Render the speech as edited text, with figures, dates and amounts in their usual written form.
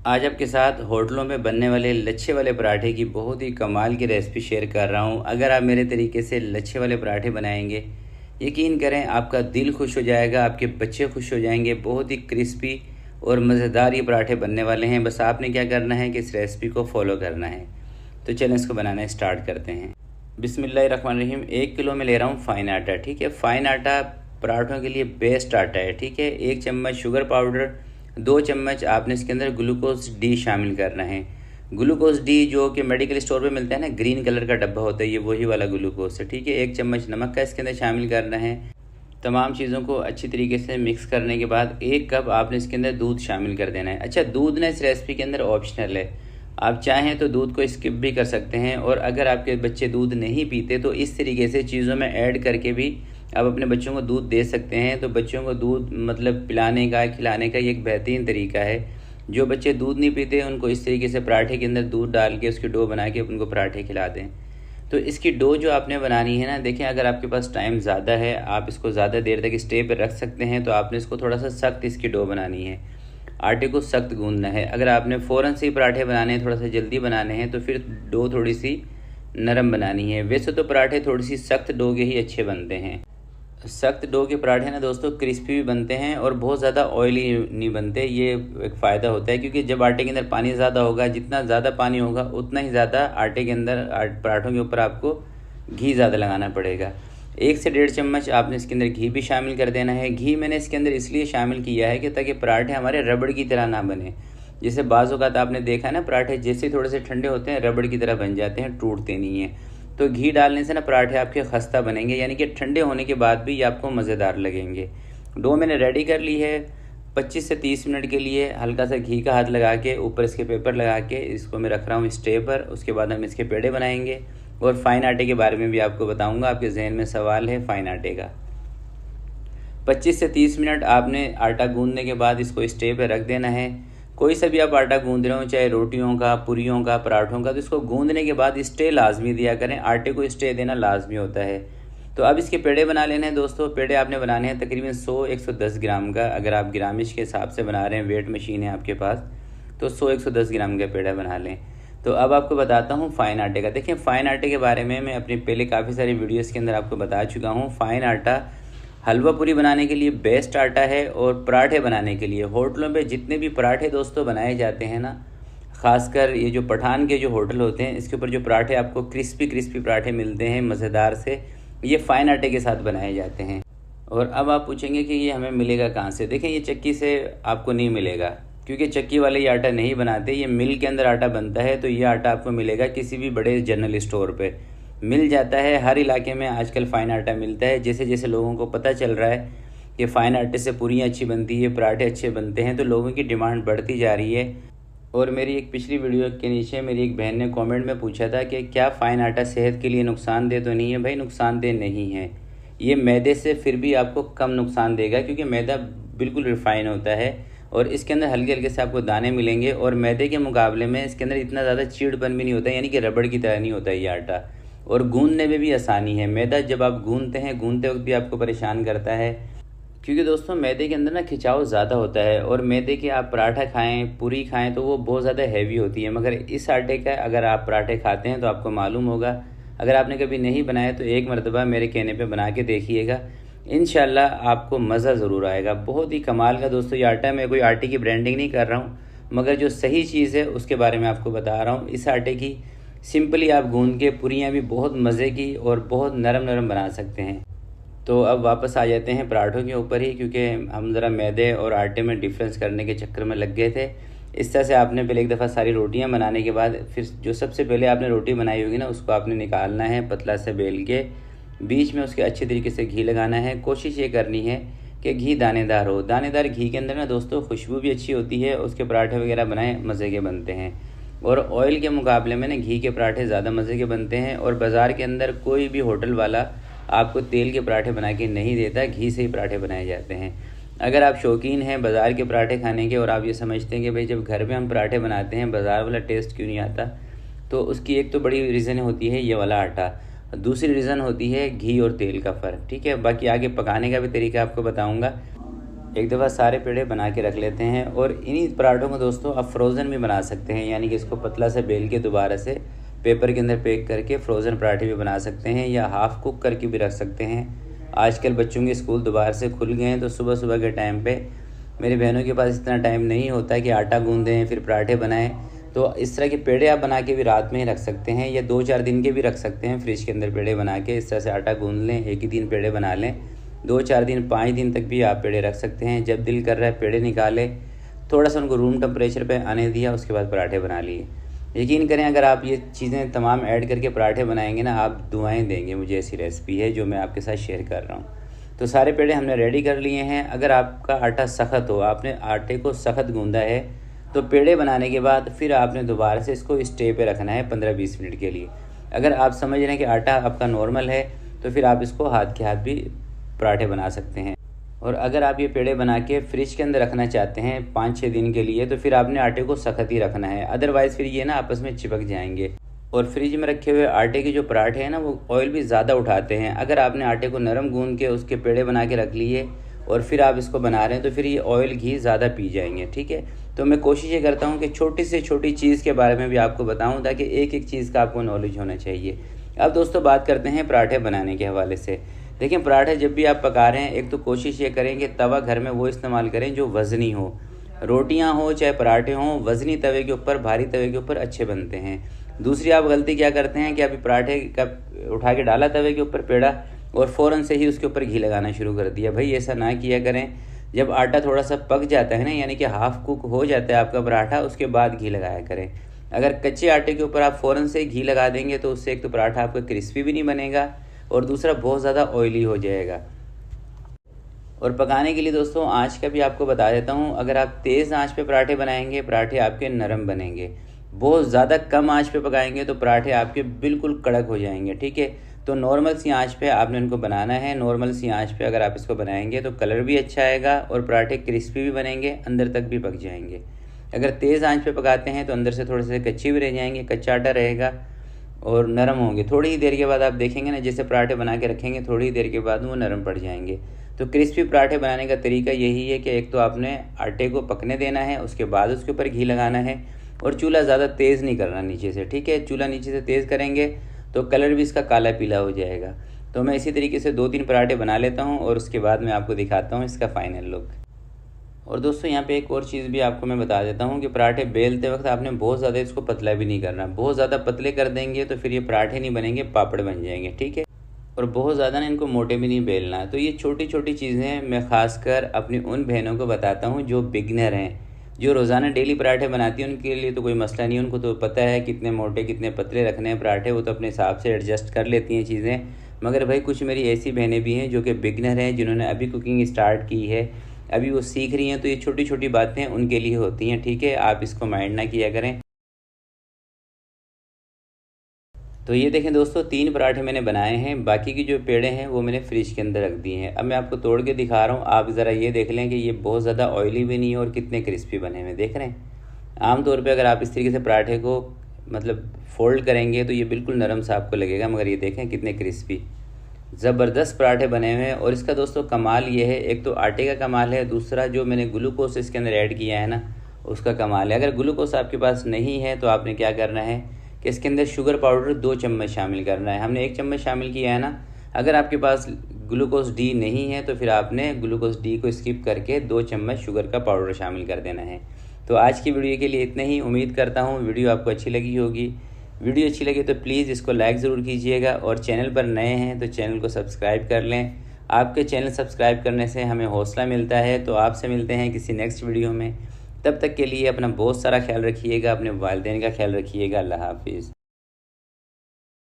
आज आपके साथ होटलों में बनने वाले लच्छे वाले पराठे की बहुत ही कमाल की रेसिपी शेयर कर रहा हूँ। अगर आप मेरे तरीके से लच्छे वाले पराठे बनाएंगे, यकीन करें आपका दिल खुश हो जाएगा, आपके बच्चे खुश हो जाएंगे। बहुत ही क्रिस्पी और मज़ेदार ये पराठे बनने वाले हैं। बस आपने क्या करना है कि इस रेसिपी को फॉलो करना है। तो चलें इसको बनाना स्टार्ट करते हैं। बिस्मिल्लाहिर्रहमानिर्रहीम। 1 किलो में ले रहा हूँ फ़ाइन आटा। ठीक है, फ़ाइन आटा पराठों के लिए बेस्ट आटा है। ठीक है, 1 चम्मच शुगर पाउडर, 2 चम्मच आपने इसके अंदर ग्लूकोज डी शामिल करना है। ग्लूकोज डी जो कि मेडिकल स्टोर पे मिलता है ना, ग्रीन कलर का डब्बा होता है, ये वही वाला ग्लूकोज है। ठीक है, 1 चम्मच नमक का इसके अंदर शामिल करना है। तमाम चीज़ों को अच्छी तरीके से मिक्स करने के बाद 1 कप आपने इसके अंदर दूध शामिल कर देना है। अच्छा, दूध ना इस रेसिपी के अंदर ऑप्शनल है, आप चाहें तो दूध को स्किप भी कर सकते हैं। और अगर आपके बच्चे दूध नहीं पीते तो इस तरीके से चीज़ों में ऐड करके भी आप अपने बच्चों को दूध दे सकते हैं। तो बच्चों को दूध मतलब पिलाने का, खिलाने का ये एक बेहतरीन तरीका है। जो बच्चे दूध नहीं पीते उनको इस तरीके से पराठे के अंदर दूध डाल के उसकी डो बना के उनको पराठे खिला दें। तो इसकी डो जो आपने बनानी है ना, देखें अगर आपके पास टाइम ज़्यादा है, आप इसको ज़्यादा देर तक स्टे पर रख सकते हैं। तो आपने इसको थोड़ा सा सख्त इसकी डो बनानी है, आटे को सख्त गूंदना है। अगर आपने फ़ौरन से ही पराठे बनाने हैं, थोड़ा सा जल्दी बनाने हैं, तो फिर डो थोड़ी सी नरम बनानी है। वैसे तो पराठे थोड़ी सी सख्त डो के ही अच्छे बनते हैं। सख्त डो के पराठे ना दोस्तों क्रिस्पी भी बनते हैं और बहुत ज़्यादा ऑयली नहीं बनते। ये एक फ़ायदा होता है, क्योंकि जब आटे के अंदर पानी ज़्यादा होगा, जितना ज़्यादा पानी होगा उतना ही ज़्यादा आटे के अंदर पराठों के ऊपर आपको घी ज़्यादा लगाना पड़ेगा। 1 से 1.5 चम्मच आपने इसके अंदर घी भी शामिल कर देना है। घी मैंने इसके अंदर इसलिए शामिल किया है कि ताकि पराठे हमारे रबड़ की तरह ना बने। जैसे बाज़ औक़ात आपने देखा है ना, पराठे जैसे थोड़े से ठंडे होते हैं रबड़ की तरह बन जाते हैं, टूटते नहीं हैं। तो घी डालने से ना पराठे आपके खस्ता बनेंगे, यानी कि ठंडे होने के बाद भी ये आपको मज़ेदार लगेंगे। डो मैंने रेडी कर ली है। 25 से 30 मिनट के लिए हल्का सा घी का हाथ लगा के ऊपर इसके पेपर लगा के इसको मैं रख रहा हूँ स्टे पर। उसके बाद हम इसके पेड़े बनाएंगे और फ़ाइन आटे के बारे में भी आपको बताऊँगा। आपके जहन में सवाल है फ़ाइन आटे का। 25 से 30 मिनट आपने आटा गूँधने के बाद इसको स्टे पर रख देना है। कोई सा भी आप आटा गूँध रहे हो, चाहे रोटियों का, पूरियों का, पराठों का, तो इसको गूँधने के बाद स्टे लाजमी दिया करें। आटे को स्टे देना लाजमी होता है। तो अब इसके पेड़े बना लेने हैं दोस्तों। पेड़े आपने बनाने हैं तकरीबन 100-110 ग्राम का। अगर आप ग्रामिश के हिसाब से बना रहे हैं, वेट मशीन है आपके पास, तो 100-110 ग्राम का पेड़ा बना लें। तो अब आपको बताता हूँ फ़ाइन आटे का। देखिए, फ़ाइन आटे के बारे में मैं अपनी पहले काफ़ी सारी वीडियोज़ के अंदर आपको बता चुका हूँ। फ़ाइन आटा हलवा पूरी बनाने के लिए बेस्ट आटा है और पराठे बनाने के लिए। होटलों पे जितने भी पराठे दोस्तों बनाए जाते हैं ना, ख़ासकर ये जो पठान के जो होटल होते हैं, इसके ऊपर जो पराठे आपको क्रिस्पी क्रिस्पी पराठे मिलते हैं मज़ेदार से, ये फ़ाइन आटे के साथ बनाए जाते हैं। और अब आप पूछेंगे कि ये हमें मिलेगा कहाँ से। देखें, ये चक्की से आपको नहीं मिलेगा, क्योंकि चक्की वाले ये आटा नहीं बनाते, ये मिल के अंदर आटा बनता है। तो ये आटा आपको मिलेगा किसी भी बड़े जनरल स्टोर पर मिल जाता है। हर इलाके में आजकल फ़ाइन आटा मिलता है। जैसे जैसे लोगों को पता चल रहा है कि फ़ाइन आटे से पूरियाँ अच्छी बनती है, पराठे अच्छे बनते हैं, तो लोगों की डिमांड बढ़ती जा रही है। और मेरी एक पिछली वीडियो के नीचे मेरी एक बहन ने कमेंट में पूछा था कि क्या फ़ाइन आटा सेहत के लिए नुकसानदेह तो नहीं है। भाई, नुकसानदेह नहीं है। ये मैदे से फिर भी आपको कम नुकसान देगा, क्योंकि मैदा बिल्कुल रिफ़ाइन होता है और इसके अंदर हल्के हल्के से आपको दाने मिलेंगे। और मैदे के मुकाबले में इसके अंदर इतना ज़्यादा चीड़पन भी नहीं होता, यानी कि रबड़ की तरह नहीं होता ये आटा। और गूंदने में भी आसानी है। मैदा जब आप गूंदते हैं, गूंदते वक्त भी आपको परेशान करता है, क्योंकि दोस्तों मैदे के अंदर ना खिंचाव ज़्यादा होता है। और मैदे के आप पराठा खाएं, पूरी खाएं, तो वो बहुत ज़्यादा हैवी होती है। मगर इस आटे का अगर आप पराठे खाते हैं तो आपको मालूम होगा। अगर आपने कभी नहीं बनाया तो एक मरतबा मेरे कहने पे बना के देखिएगा, इंशाल्लाह आपको मज़ा ज़रूर आएगा। बहुत ही कमाल का दोस्तों ये आटा है। मैं कोई आटे की ब्रांडिंग नहीं कर रहा हूँ, मगर जो सही चीज़ है उसके बारे में आपको बता रहा हूँ। इस आटे की सिंपली आप गूंद के पूरियाँ भी बहुत मज़े की और बहुत नरम नरम बना सकते हैं। तो अब वापस आ जाते हैं पराठों के ऊपर ही, क्योंकि हम ज़रा मैदे और आटे में डिफरेंस करने के चक्कर में लग गए थे। इस तरह से आपने पहले एक दफ़ा सारी रोटियां बनाने के बाद फिर जो सबसे पहले आपने रोटी बनाई होगी ना, उसको आपने निकालना है पतला से बेल के। बीच में उसके अच्छे तरीके से घी लगाना है। कोशिश ये करनी है कि घी दानेदार हो। दानेदार घी के अंदर ना दोस्तों खुशबू भी अच्छी होती है, उसके पराठे वगैरह बनाए मज़े के बनते हैं। और ऑयल के मुकाबले में ना घी के पराठे ज़्यादा मज़े के बनते हैं। और बाज़ार के अंदर कोई भी होटल वाला आपको तेल के पराठे बना के नहीं देता, घी से ही पराठे बनाए जाते हैं। अगर आप शौकीन हैं बाज़ार के पराठे खाने के और आप ये समझते हैं कि भाई जब घर में हम पराठे बनाते हैं बाज़ार वाला टेस्ट क्यों नहीं आता, तो उसकी एक तो बड़ी रीज़न होती है ये वाला आटा, दूसरी रीज़न होती है घी और तेल का फ़र्क। ठीक है, बाकी आगे पकाने का भी तरीका आपको बताऊँगा। एक दफ़ा सारे पेड़े बना के रख लेते हैं। और इन्हीं पराठों को दोस्तों आप फ्रोज़न भी बना सकते हैं, यानी कि इसको पतला सा बेल के दोबारा से पेपर के अंदर पैक करके फ्रोज़न पराठे भी बना सकते हैं, या हाफ़ कुक करके भी रख सकते हैं। आजकल बच्चों के स्कूल दोबारा से खुल गए हैं, तो सुबह सुबह के टाइम पे मेरी बहनों के पास इतना टाइम नहीं होता कि आटा गूँधें फिर पराठे बनाएं, तो इस तरह के पेड़े आप बना के भी रात में ही रख सकते हैं, या 2-4 दिन के भी रख सकते हैं फ्रिज के अंदर पेड़े बना के। इस तरह से आटा गूँध लें, एक ही दिन पेड़े बना लें, 2-4 दिन 5 दिन तक भी आप पेड़े रख सकते हैं। जब दिल कर रहा है पेड़े निकाले, थोड़ा सा उनको रूम टेम्परेचर पे आने दिया, उसके बाद पराठे बना लिए। यकीन करें अगर आप ये चीज़ें तमाम ऐड करके पराठे बनाएंगे ना, आप दुआएं देंगे मुझे। ऐसी रेसिपी है जो मैं आपके साथ शेयर कर रहा हूँ। तो सारे पेड़े हमने रेडी कर लिए हैं। अगर आपका आटा सख्त हो, आपने आटे को सख्त गूँधा है, तो पेड़े बनाने के बाद फिर आपने दोबारा से इसको स्टे पे रखना है 15-20 मिनट के लिए। अगर आप समझ रहे हैं कि आटा आपका नॉर्मल है, तो फिर आप इसको हाथ के हाथ भी पराठे बना सकते हैं। और अगर आप ये पेड़े बना के फ्रिज के अंदर रखना चाहते हैं 5-6 दिन के लिए, तो फिर आपने आटे को सख्त ही रखना है, अदरवाइज़ फिर ये ना आपस में चिपक जाएंगे। और फ्रिज में रखे हुए आटे के जो पराठे हैं ना, वो ऑयल भी ज़्यादा उठाते हैं। अगर आपने आटे को नरम गूँध के उसके पेड़े बना के रख लिए और फिर आप इसको बना रहे हैं, तो फिर ये ऑयल घी ज़्यादा पी जाएंगे। ठीक है, तो मैं कोशिश ये करता हूँ कि छोटी से छोटी चीज़ के बारे में भी आपको बताऊँ, ताकि एक एक चीज़ का आपको नॉलेज होना चाहिए। अब दोस्तों बात करते हैं पराठे बनाने के हवाले से। देखिए, पराठे जब भी आप पका रहे हैं, एक तो कोशिश ये करें कि तवा घर में वो इस्तेमाल करें जो वज़नी हो। रोटियां हो चाहे पराठे हों, वज़नी तवे के ऊपर, भारी तवे के ऊपर अच्छे बनते हैं। दूसरी आप गलती क्या करते हैं कि अभी पराठे का उठा के डाला तवे के ऊपर पेड़ा, और फ़ौरन से ही उसके ऊपर घी लगाना शुरू कर दिया। भाई ऐसा ना किया करें। जब आटा थोड़ा सा पक जाता है ना, यानी कि हाफ़ कुक हो जाता है आपका पराठा, उसके बाद घी लगाया करें। अगर कच्चे आटे के ऊपर आप फ़ौरन से घी लगा देंगे, तो उससे एक तो पराठा आपका क्रिस्पी भी नहीं बनेगा, और दूसरा बहुत ज़्यादा ऑयली हो जाएगा। और पकाने के लिए दोस्तों आँच का भी आपको बता देता हूँ। अगर आप तेज़ आँच पे पराठे बनाएंगे, पराठे आपके नरम बनेंगे। बहुत ज़्यादा कम आँच पे पकाएंगे तो पराठे आपके बिल्कुल कड़क हो जाएंगे। ठीक है, तो नॉर्मल सी आँच पे आपने उनको बनाना है। नॉर्मल सी आँच पे अगर आप इसको बनाएंगे तो कलर भी अच्छा आएगा और पराठे क्रिस्पी भी बनेंगे, अंदर तक भी पक जाएंगे। अगर तेज़ आँच पे पकाते हैं तो अंदर से थोड़े से कच्चे भी रह जाएंगे, कच्चा आटा रहेगा और नरम होंगे। थोड़ी ही देर के बाद आप देखेंगे ना, जैसे पराठे बना के रखेंगे, थोड़ी ही देर के बाद वो नरम पड़ जाएंगे। तो क्रिस्पी पराठे बनाने का तरीका यही है कि एक तो आपने आटे को पकने देना है, उसके बाद उसके ऊपर घी लगाना है, और चूल्हा ज़्यादा तेज़ नहीं करना नीचे से। ठीक है, चूल्हा नीचे से तेज़ करेंगे तो कलर भी इसका काला पीला हो जाएगा। तो मैं इसी तरीके से 2-3 पराठे बना लेता हूँ और उसके बाद मैं आपको दिखाता हूँ इसका फाइनल लुक। और दोस्तों यहाँ पे एक और चीज़ भी आपको मैं बता देता हूँ कि पराठे बेलते वक्त आपने बहुत ज़्यादा इसको पतला भी नहीं करना। बहुत ज़्यादा पतले कर देंगे तो फिर ये पराठे नहीं बनेंगे, पापड़ बन जाएंगे। ठीक है, और बहुत ज़्यादा ना इनको मोटे भी नहीं बेलना। तो ये छोटी छोटी चीज़ें मैं ख़ासकर अपनी उन बहनों को बताता हूँ जो बिगनर हैं, जो रोज़ाना डेली पराठे बनाती हैं। उनके लिए तो कोई मसला नहीं, उनको तो पता है कितने मोटे कितने पतले रखने हैं पराठे, वो तो अपने हिसाब से एडजस्ट कर लेती हैं चीज़ें। मगर भाई कुछ मेरी ऐसी बहनें भी हैं जो कि बिगनर हैं, जिन्होंने अभी कुकिंग स्टार्ट की है, अभी वो सीख रही हैं, तो ये छोटी छोटी बातें उनके लिए होती हैं। ठीक है, आप इसको माइंड ना किया करें। तो ये देखें दोस्तों, 3 पराठे मैंने बनाए हैं, बाकी की जो पेड़े हैं वो मैंने फ्रिज के अंदर रख दिए हैं। अब मैं आपको तोड़ के दिखा रहा हूँ, आप ज़रा ये देख लें कि ये बहुत ज़्यादा ऑयली भी नहीं है और कितने क्रिस्पी बने हुए देख रहे हैं। आमतौर पे अगर आप इस तरीके से पराठे को मतलब फोल्ड करेंगे तो ये बिल्कुल नरम सा आपको लगेगा, मगर ये देखें कितने क्रिस्पी ज़बरदस्त पराठे बने हुए हैं। और इसका दोस्तों कमाल ये है, एक तो आटे का कमाल है, दूसरा जो मैंने ग्लूकोज इसके अंदर ऐड किया है ना, उसका कमाल है। अगर ग्लूकोज आपके पास नहीं है तो आपने क्या करना है कि इसके अंदर शुगर पाउडर 2 चम्मच शामिल करना है। हमने 1 चम्मच शामिल किया है ना। अगर आपके पास ग्लूकोज डी नहीं है तो फिर आपने ग्लूकोज डी को स्किप करके 2 चम्मच शुगर का पाउडर शामिल कर देना है। तो आज की वीडियो के लिए इतना ही। उम्मीद करता हूँ वीडियो आपको अच्छी लगी होगी। वीडियो अच्छी लगी तो प्लीज़ इसको लाइक ज़रूर कीजिएगा, और चैनल पर नए हैं तो चैनल को सब्सक्राइब कर लें। आपके चैनल सब्सक्राइब करने से हमें हौसला मिलता है। तो आपसे मिलते हैं किसी नेक्स्ट वीडियो में। तब तक के लिए अपना बहुत सारा ख्याल रखिएगा, अपने वालिदैन का ख्याल रखिएगा। अल्लाह हाफिज़।